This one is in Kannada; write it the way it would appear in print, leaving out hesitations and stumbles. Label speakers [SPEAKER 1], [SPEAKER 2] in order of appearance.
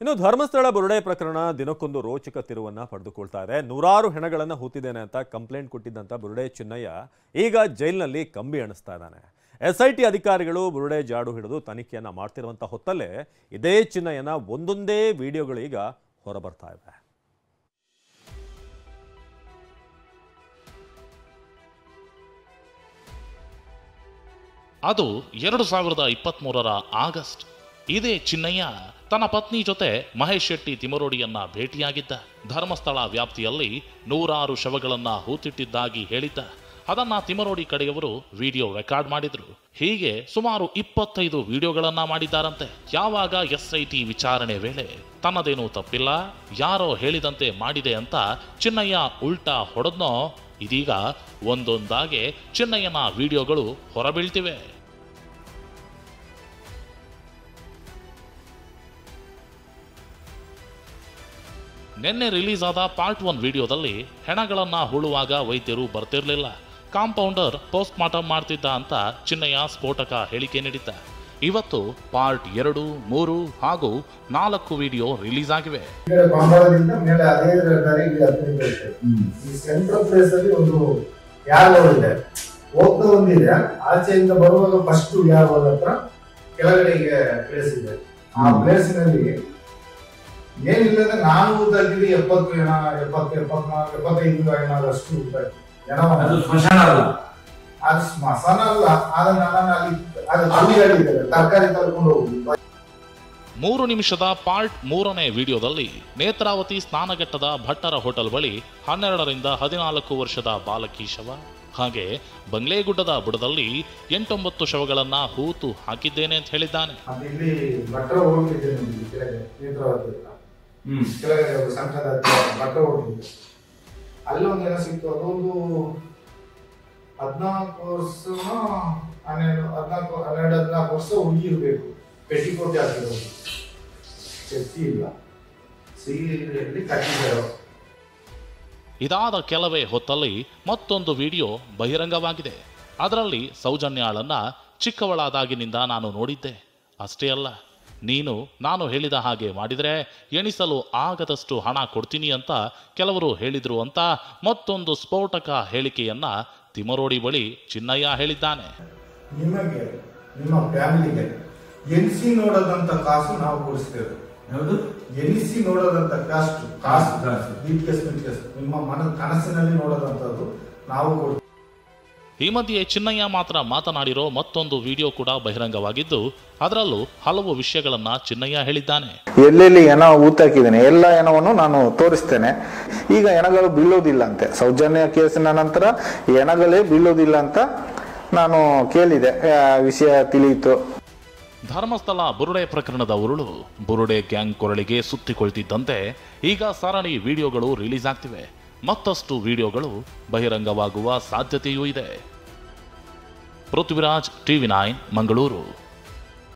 [SPEAKER 1] ಇನ್ನು ಧರ್ಮಸ್ಥಳ ಬುರುಡೆ ಪ್ರಕರಣ ದಿನಕ್ಕೊಂದು ರೋಚಕ ತಿರುವನ್ನ ಪಡೆದುಕೊಳ್ತಾ ಇದೆ. ನೂರಾರು ಹೆಣಗಳನ್ನು ಹೂತಿದ್ದೇನೆ ಅಂತ ಕಂಪ್ಲೇಂಟ್ ಕೊಟ್ಟಿದ್ದಂತ ಬುರುಡೆ ಚಿನ್ನಯ್ಯ ಈಗ ಜೈಲಿನಲ್ಲಿ ಕಂಬಿ ಅಣಿಸ್ತಾ ಇದ್ದಾನೆ. ಎಸ್ಐಟಿ ಅಧಿಕಾರಿಗಳು ಬುರುಡೆ ಜಾಡು ಹಿಡಿದು ತನಿಖೆಯನ್ನ ಮಾಡ್ತಿರುವಂತ ಹೊತ್ತಲ್ಲೇ ಇದೇ ಚಿನ್ನಯ್ಯನ ಒಂದೊಂದೇ ವಿಡಿಯೋಗಳು ಈಗ ಹೊರಬರ್ತಾ ಇವೆ.
[SPEAKER 2] ಅದು 2023ರ ಆಗಸ್ಟ್. ಇದೇ ಚಿನ್ನಯ್ಯ ತನ್ನ ಪತ್ನಿ ಜೊತೆ ಮಹೇಶ್ ಶೆಟ್ಟಿ ತಿಮರೋಡಿಯನ್ನ ಭೇಟಿಯಾಗಿದ್ದ. ಧರ್ಮಸ್ಥಳ ವ್ಯಾಪ್ತಿಯಲ್ಲಿ ನೂರಾರು ಶವಗಳನ್ನ ಹೂತಿಟ್ಟಿದ್ದಾಗಿ ಹೇಳಿದ್ದ. ಅದನ್ನ ತಿಮರೋಡಿ ಕಡೆಯವರು ವಿಡಿಯೋ ರೆಕಾರ್ಡ್ ಮಾಡಿದ್ರು. ಹೀಗೆ ಸುಮಾರು 25 ವಿಡಿಯೋಗಳನ್ನ ಮಾಡಿದ್ದಾರಂತೆ. ಯಾವಾಗ ಎಸ್ಐಟಿ ವಿಚಾರಣೆ ವೇಳೆ ತನ್ನದೇನೂ ತಪ್ಪಿಲ್ಲ, ಯಾರೋ ಹೇಳಿದಂತೆ ಮಾಡಿದೆ ಅಂತ ಚಿನ್ನಯ್ಯ ಉಲ್ಟಾ ಹೊಡೆದ್ನೋ, ಇದೀಗ ಒಂದೊಂದಾಗೆ ಚಿನ್ನಯ್ಯನ ವಿಡಿಯೋಗಳು ಹೊರಬೀಳ್ತಿವೆ. ನಿನ್ನೆ ರಿಲೀಸ್ ಆದ ಪಾರ್ಟ್ 1 ವಿಡಿಯೋದಲ್ಲಿ ಹೆಣಗಳನ್ನ ಹೂಳುವಾಗ ವೈದ್ಯರು ಬರ್ತಿರ್ಲಿಲ್ಲ, ಕಾಂಪೌಂಡರ್ ಪೋಸ್ಟ್ ಮಾರ್ಟಮ್ ಮಾಡ್ತಿದ್ದ ಅಂತ ಚಿನ್ನಯ್ಯ ಸ್ಫೋಟಕ ಹೇಳಿಕೆ ನೀಡಿದ್ದ. ಇವತ್ತು ಪಾರ್ಟ್ 2, 3 ಹಾಗೂ 4 ವಿಡಿಯೋ ರಿಲೀಸ್ ಆಗಿವೆ.
[SPEAKER 3] ಆಚೆಯಿಂದ ಬರುವಾಗ ಫಸ್ಟ್ ಯಾವಾಗ ಹತ್ರ ಕೆಳಗಡೆ ಪ್ಲೇಸ್ ಇದೆ. ಆ ಪ್ಲೇಸಿನಲ್ಲಿ ಏನಿಲ್ಲ ಅಂದ್ರೆ 400 70 ಜನ 75 ಜನರಷ್ಟು ಜನ. ಸ್ಮಶಾನ ಅಲ್ಲ, ಅದು ಸ್ಮಶಾನ ಅಲ್ಲ. ಅದನ್ನ ಅಲ್ಲಿ ಅದು ತಳ್ಳಿಗಳಿದ್ದಾರೆ, ತರಕಾರಿ ತಳ್ಕೊಂಡು ಹೋಗುದು.
[SPEAKER 2] 3 ನಿಮಿಷದ ಪಾರ್ಟ್ 3ನೇ ವಿಡಿಯೋದಲ್ಲಿ ನೇತ್ರಾವತಿ ಸ್ನಾನಘಟ್ಟದ ಭಟ್ಟರ ಹೋಟೆಲ್ ಬಳಿ 12 ರಿಂದ 14 ವರ್ಷದ ಬಾಲಕಿ ಶವ, ಹಾಗೆ ಬಂಗ್ಲೆಗುಡ್ಡದ ಬುಡದಲ್ಲಿ 8-9 ಶವಗಳನ್ನ ಹೂತು ಹಾಕಿದ್ದೇನೆ ಅಂತ ಹೇಳಿದ್ದಾನೆ.
[SPEAKER 3] ಇಲ್ಲಿ ಭಟ್ಟರ ಹೋಗಿದ್ದೆ, ನೇತ್ರಾವತಿ ಕೆಳಗಡೆ ಸಂಘದ ಭಟ್ಟರ ಹೋಗಿದ್ದೆ. ಅಲ್ಲೊಂದು ಏನೋ ಸಿಕ್ತು. ಅದೊಂದು 14 ವರ್ಷ 12-14 ವರ್ಷ ಹುಡುಗಿ ಇರಬೇಕು. ಪೆಟ್ಟಿಕೋಟಿ ಹಾಕಿರೋದು, ಚರ್ಚಿ ಇಲ್ಲ, ಸೀರೆಯಲ್ಲಿ ಕಟ್ಟಿದ್ದಾರೆ.
[SPEAKER 2] ಇದಾದ ಕೆಲವೇ ಹೊತ್ತಲ್ಲಿ ಮತ್ತೊಂದು ವಿಡಿಯೋ ಬಹಿರಂಗವಾಗಿದೆ. ಅದರಲ್ಲಿ ಸೌಜನ್ಯಾಳನ್ನ ಚಿಕ್ಕವಳಾದಾಗಿನಿಂದ ನಾನು ನೋಡಿದ್ದೆ, ಅಷ್ಟೇ ಅಲ್ಲ, ನೀನು ನಾನು ಹೇಳಿದ ಹಾಗೆ ಮಾಡಿದರೆ ಎಣಿಸಲು ಆಗದಷ್ಟು ಹಣ ಕೊಡ್ತೀನಿ ಅಂತ ಕೆಲವರು ಹೇಳಿದ್ರು ಅಂತ ಮತ್ತೊಂದು ಸ್ಫೋಟಕ ಹೇಳಿಕೆಯನ್ನ ತಿಮರೋಡಿ ಬಳಿ ಚಿನ್ನಯ್ಯ ಹೇಳಿದ್ದಾನೆ.
[SPEAKER 3] ನಿಮಗೆ ನಿಮ್ಮ ಫ್ಯಾಮಿಲಿಗೆ ಎನಿಸಿ ನೋಡೋದಂತ ಕಾಸು ನಾವು ಕೊಡಿಸ್ತೇವೆ. ಯಾವುದು ಎನಿಸಿ ನೋಡೋದಂತ ಕಾಸು ನಿಮ್ಮ ಮನದ ಕನಸಿನಲ್ಲಿ ನೋಡೋದಂಥದ್ದು ನಾವು ಕೊಡ್ತೀವಿ.
[SPEAKER 2] ಈ ಮಧ್ಯೆ ಚಿನ್ನಯ್ಯ ಮಾತ್ರ ಮಾತನಾಡಿರೋ ಮತ್ತೊಂದು ವಿಡಿಯೋ ಕೂಡ ಬಹಿರಂಗವಾಗಿದ್ದು, ಅದರಲ್ಲೂ ಹಲವು ವಿಷಯಗಳನ್ನ ಚಿನ್ನಯ್ಯ ಹೇಳಿದ್ದಾನೆ.
[SPEAKER 4] ಎಲ್ಲೆಲ್ಲಿ ಹೆಣ ಊತಾಕಿದ್ದೇನೆ ಎಲ್ಲ ಹೆಣವನ್ನು ನಾನು ತೋರಿಸ್ತೇನೆ. ಈಗ ಹೆಣಗಳು ಬೀಳೋದಿಲ್ಲ ಅಂತೆ. ಸೌಜನ್ಯ ಕೇಸಿನ ನಂತರ ಹೆಣಗಳೇ ಬೀಳೋದಿಲ್ಲ ಅಂತ ನಾನು ಕೇಳಿದೆ, ವಿಷಯ ತಿಳಿಯಿತು.
[SPEAKER 2] ಧರ್ಮಸ್ಥಳ ಬುರುಡೆ ಪ್ರಕರಣದ ಉರುಳು ಬುರುಡೆ ಗ್ಯಾಂಗ್ ಕೊರಳಿಗೆ ಸುತ್ತಿಕೊಳ್ತಿದ್ದಂತೆ ಈಗ ಸರಣಿ ವಿಡಿಯೋಗಳು ರಿಲೀಸ್ ಆಗ್ತಿವೆ. ಮತ್ತಷ್ಟು ವಿಡಿಯೋಗಳು ಬಹಿರಂಗವಾಗುವ ಸಾಧ್ಯತೆಯೂ ಇದೆ. ಪೃಥ್ವಿರಾಜ್, TV9 ಮಂಗಳೂರು.